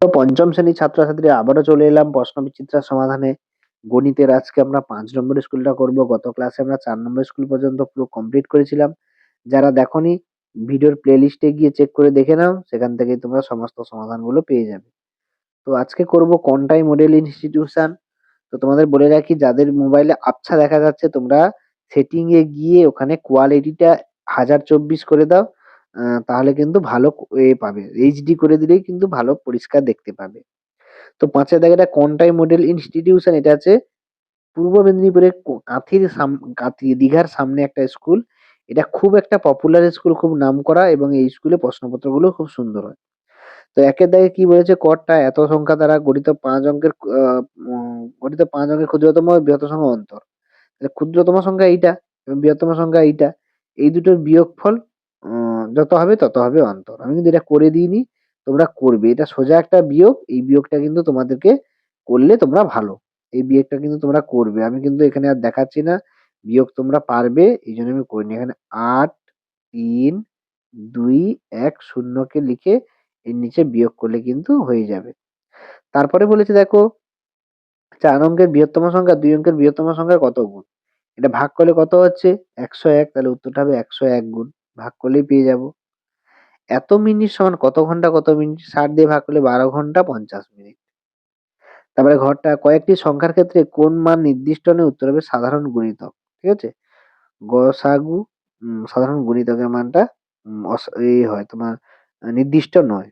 তো পঞ্চম শ্রেণীর ছাত্রছাত্রী আবারও চলে এলাম প্রশ্নবিচিত্রার সমাধানে। গণিতের আজকে আমরা ৫ নম্বরের স্কুলটা করব। গত ক্লাসে আমরা ৪ নম্বর স্কুল পর্যন্ত পুরো কমপ্লিট করেছিলাম। যারা দেখোনি ভিডিওর প্লেলিস্টে গিয়ে চেক করে দেখে নাও, সেখান থেকেই তোমরা সমস্ত সমাধানগুলো পেয়ে যাবে। তো আজকে করব কনটাই মডেল ইনস্টিটিউশন। তো তোমাদের বলে রাখি, যাদের মোবাইলে আবছা দেখা যাচ্ছে তোমরা সেটিং এ গিয়ে ওখানে কোয়ালিটিটা 1024 করে দাও। তাহলে কিন্তু ভালো পাবে। এইচডি করে দিলেই কিন্তু ভালো পরিষ্কার দেখতে পাবে। তো ৫ এর দাগেটা কনটাই মডেল ইনস্টিটিউশন, এটা আছে পূর্ব মেদিনীপুরের কাঁথি দীঘার সামনে একটা স্কুল। এটা খুব একটা পপুলার স্কুল, খুব নামকরা, এবং এই স্কুলে প্রশ্নপত্রগুলো খুব সুন্দর হয়। তো ১ এর দাগে কি বলেছে? কর্তা এত সংখ্যা দ্বারা গঠিত ৫ অঙ্কের গঠিত ৫ অঙ্কের ক্ষুদ্রতম ও বৃহত্তম সংখ্যা অন্তর। তাহলে ক্ষুদ্রতম সংখ্যা এইটা এবং বৃহত্তম সংখ্যা এইটা। এই দুটোর বিয়োগফল যত হবে তত হবে অন্তর। আমি কিন্তু এটা করে দিইনি, তোমরা করবে। এটা সোজা একটা বিয়োগ। এই বিয়োগটা কিন্তু তোমাদেরকে করলে তোমরা ভালো। এই বিয়োগটা কিন্তু তোমরা করবে। আমি কিন্তু এখানে আর দেখাচ্ছি না। বিয়োগ তোমরা পারবে, এইজন্য আমি করিনি। এখানে ৮, ৩, ২, ১ শূন্যকে লিখে এর নিচে বিয়োগ করলে কিন্তু হয়ে যাবে। তারপরে বলেছে দেখো, ৪ অঙ্কের বৃহত্তম সংখ্যা ২ অঙ্কের বৃহত্তম সংখ্যার কত গুণ? এটা ভাগ করলে কত হচ্ছে? ১০১। তাহলে উত্তরটা হবে ১০১ গুণ। ভাগ করলেই পেয়ে যাবো। এত মিনিট সমান কত ঘন্টা কত মিনিট? ৬০ দিয়ে ভাগ করলে ১২ ঘন্টা ৫০ মিনিট। তারপরে ঘরটা কয়েকটি সংখ্যার ক্ষেত্রে কোন মান নির্দিষ্ট নয়? উত্তর হবে সাধারণ গুণিতক। ঠিক আছে? গসাগু সাধারণ গুণিতকের মানটা হয় তোমার নির্দিষ্ট নয়।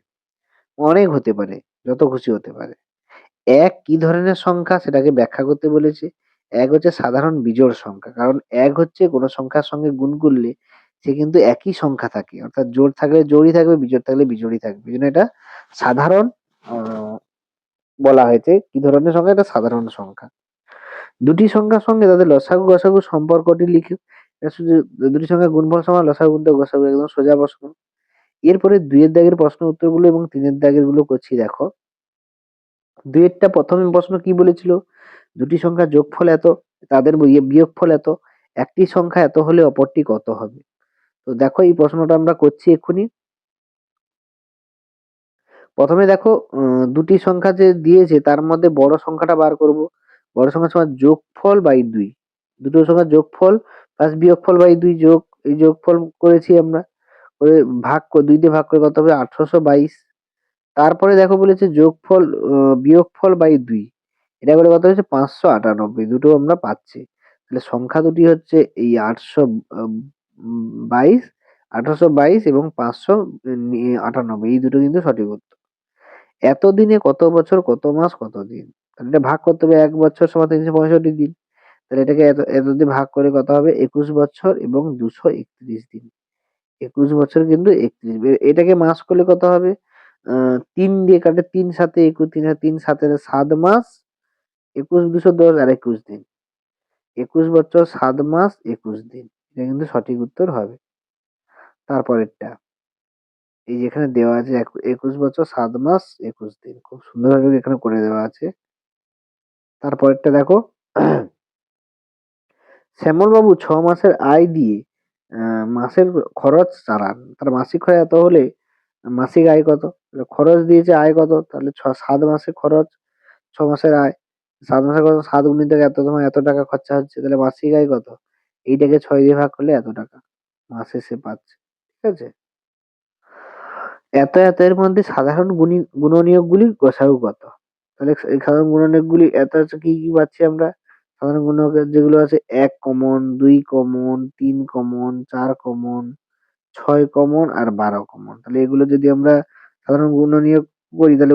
অনেক হতে পারে, যত খুশি হতে পারে। ১ কি ধরনের সংখ্যা সেটাকে ব্যাখ্যা করতে বলেছে। ১ হচ্ছে সাধারণ বিজোড় সংখ্যা। কারণ ১ হচ্ছে কোনো সংখ্যার সঙ্গে গুণ করলে সে কিন্তু একই সংখ্যা থাকে। অর্থাৎ জোড় থাকলে জোড়ই থাকবে, বিজোড় থাকলে বিজোড়ই থাকবে। এজন্য এটা সাধারণ আ বলা হয়েছে। কি ধরনের সংখ্যা? এটা সাধারণ সংখ্যা। দুটি সংখ্যার সঙ্গে তাদের লসাগু গসাগু সম্পর্কটি লিখে। এটা শুধু দুটি সংখ্যার গুণফল সমান লসাগু গুণিতক গসাগু, একদম সোজা প্রশ্ন। এরপরে ২ এর দাগের প্রশ্ন উত্তরগুলো এবং ৩ এর দাগের গুলো করছি দেখো। ২ এরটা প্রথম প্রশ্ন কি বলেছিল? দুটি সংখ্যার যোগফল এত, তাদের বিয়োগফল এত। একটি সংখ্যা এত হলে অপরটি কত হবে? তো দেখো এই প্রশ্নটা আমরা করছি এক্ষুনি। প্রথমে দেখো, দুটি সংখ্যা যে দিয়েছে তার মধ্যে বড় সংখ্যাটা বার করব। বড় সংখ্যা সমান যোগফল বাই ২। দুটো সংখ্যার যোগফল প্লাস বিয়োগফল বাই ২ যোগ এই যোগফল করেছি আমরা। করে ২ দিয়ে ভাগ করে কত হবে? ১৮২২। তারপরে দেখো বলেছে যোগফল বিয়োগফল বাই ২। এটা করে কত হচ্ছে? ৫৯৮। দুটো আমরা পাচ্ছি। তাহলে সংখ্যা দুটি হচ্ছে এই ৮২২, ১৮২২ এবং ৫৯৮। এই দুটো কিন্তু সঠিক উত্তর। এত দিনে কত বছর কত মাস কত দিন? তাহলে এটা ভাগ করতে হবে। ১ বছর সমান ৩৬৫ দিন। তাহলে এটাকে এত দিয়ে ভাগ করে কত হবে? ২১ বছর এবং ২৩১ দিন। ২১ বছর কিন্তু ৩১, এটাকে মাস করলে কত হবে? ৩ দিয়ে কাটে, ৩ সাতে ২১, ৩ সাতে ৭ মাস, ২১ ২১০ আর ২১ দিন। ২১ বছর ৭ মাস ২১ দিন। এটা কিন্তু সঠিক উত্তর হবে। তারপরেরটা, এই যে এখানে দেওয়া আছে ২১ বছর ৭ মাস ২১ দিন। খুব সুন্দরভাবে এখানে করে দেওয়া আছে। তারপরেরটা দেখো, শ্যামলবাবু ৬ মাসের আয় দিয়ে মাসের খরচ চালান। তার মাসিক আয় এত হলে মাসিক আয় কত? তাহলে খরচ দিয়েছে, আয় কত? তাহলে ৭ মাসের খরচ, ৬ মাসের আয়। ৭ মাসের খরচ ৭ গুণিতক এত, তোমার এত টাকা খরচা হচ্ছে। তাহলে মাসিক আয় কত? এইটাকে ৬ দিয়ে ভাগ করলে এত টাকা মাসে সে পাচ্ছে। ঠিক আছে? এত এর মধ্যে সাধারণ গুণনীয়কগুলির গসাগু কত? তাহলে এই সাধারণ গুণনীয়কগুলি এত হচ্ছে কি, কি পাচ্ছি আমরা? সাধারণ গুণনীয়কের যেগুলো আছে ১ common, ২ common, ৩ common, ৪ common, ৬ common আর ১২ কমন। তাহলে এগুলো যদি আমরা সাধারণ গুণনীয়ক করি তাহলে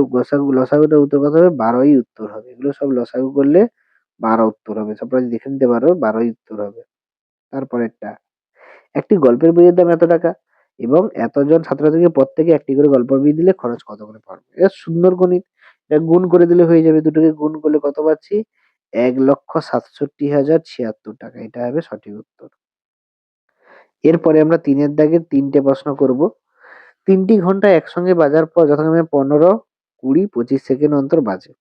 লসাগুটার উত্তর কত হবে? ১২ ই উত্তর হবে। এগুলো সব লসাগু করলে ১২ উত্তর হবে। তোমরা দেখে নিতে পারো, ১২ ই উত্তর হবে। তারপরেরটা, একটি গল্পের বইয়ের দাম এত টাকা এবং এতজন ছাত্রছাত্রীকে প্রত্যেকে একটি করে গল্পের বই দিলে খরচ কত করে পড়বে? এটা সুন্দর গণিত। এটা গুণ করে দিলে হয়ে যাবে। দুটোকে গুণ করলে কত পাচ্ছি? ১,৬৭,০৭৬ টাকা। এটা হবে সঠিক উত্তর। এরপরে আমরা ৩ এর দাগের ৩ টে প্রশ্ন করব। ৩ টি ঘন্টা একসঙ্গে বাজার পর যথাক্রমে ১৫, ২০, ২৫ সেকেন্ড অন্তর বাজে।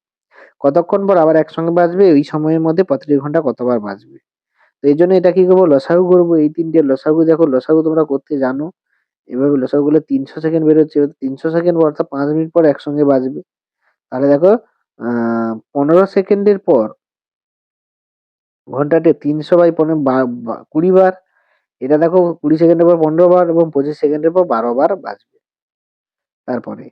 কতক্ষণ পর আবার একসঙ্গে বাজবে? ওই সময়ের মধ্যে প্রতিটি ঘন্টা কতবার বাজবে? তো এইজন্য এটা কি করব? লসাগু করব। এই ৩ টের লসাগু দেখো, লসাগু তোমরা করতে জানো। এভাবে লসাগু করলে ৩০০ সেকেন্ড বেরোচ্ছে। ৩০০ সেকেন্ড অর্থাৎ ৫ মিনিট পর একসঙ্গে বাজবে। তাহলে দেখো 15 সেকেন্ডের পর ঘন্টাতে 300/20 বার। এটা দেখো 20 সেকেন্ডের পর 15 বার এবং 25 সেকেন্ডের পর 12 বার বাজবে। তারপরে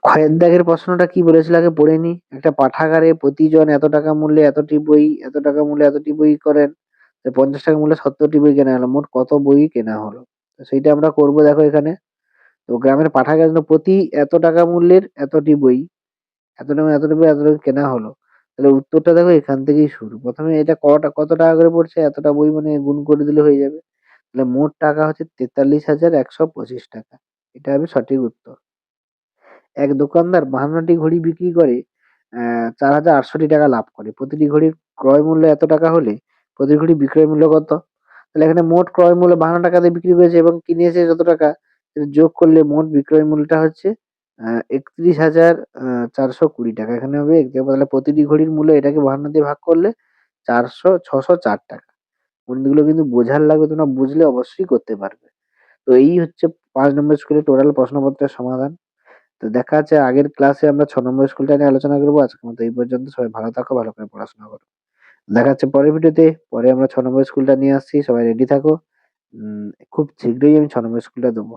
ক্ষয়ের দাগের প্রশ্নটা কি বলেছিল আগে পড়ে নিই। একটা পাঠাগারে প্রতিজন এত টাকা মূল্যে এতটি বই, এত টাকা মূল্যে এতটি বই করেন। 50 টাকা মূল্যে 70টি বই কেনা হলো। মোট কত বই কেনা হলো? তো সেইটা আমরা করব দেখো এখানে। তো গ্রামের পাঠাগার জন্য প্রতি এত টাকা মূল্যের এতটি বই, এতটা বই এতটা কেনা হলো। তাহলে উত্তরটা দেখো এখান থেকেই শুরু। প্রথমে এটা কত টাকা করে পড়ছে? এতটা বই মানে গুণ করে দিলে হয়ে যাবে। তাহলে মোট টাকা হচ্ছে 43,125 টাকা। এটা হবে সঠিক উত্তর। এক দোকানদার 52টি ঘড়ি বিক্রি করে 4,800 টাকা লাভ করে। প্রতিটি ঘড়ির ক্রয় মূল্য এত টাকা হলে প্রতি ঘড়ি বিক্রয় মূল্য কত? তাহলে এখানে মোট ক্রয় মূল্য 52 টাকা দিয়ে বিক্রি করেছে এবং কিনেছে যত টাকা, এটা যোগ করলে মোট বিক্রয় মূল্যটা হচ্ছে 31,420 টাকা। এখানে হবে তাহলে প্রতিটি ঘড়ির মূল্য এটাকে 52 দিয়ে ভাগ করলে 604 টাকা। গণিতগুলো কিন্তু বোঝার লাগবে, তোমরা বুঝলে অবশ্যই করতে পারবে। তো এই হচ্ছে 5 নম্বর স্কুলের টোটাল প্রশ্নপত্রের সমাধান। তো দেখা যাচ্ছে আগের ক্লাসে আমরা 6 নম্বর স্কুলটা নিয়ে আলোচনা করবো। আজকের মতো এই পর্যন্ত। সবাই ভালো থাকো, ভালো করে পড়াশোনা করো। দেখা যাচ্ছে পরের ভিডিওতে। পরে আমরা 6 নম্বর স্কুলটা নিয়ে আসছি। সবাই রেডি থাকো। খুব শীঘ্রই আমি 6 নম্বর স্কুলটা দেবো।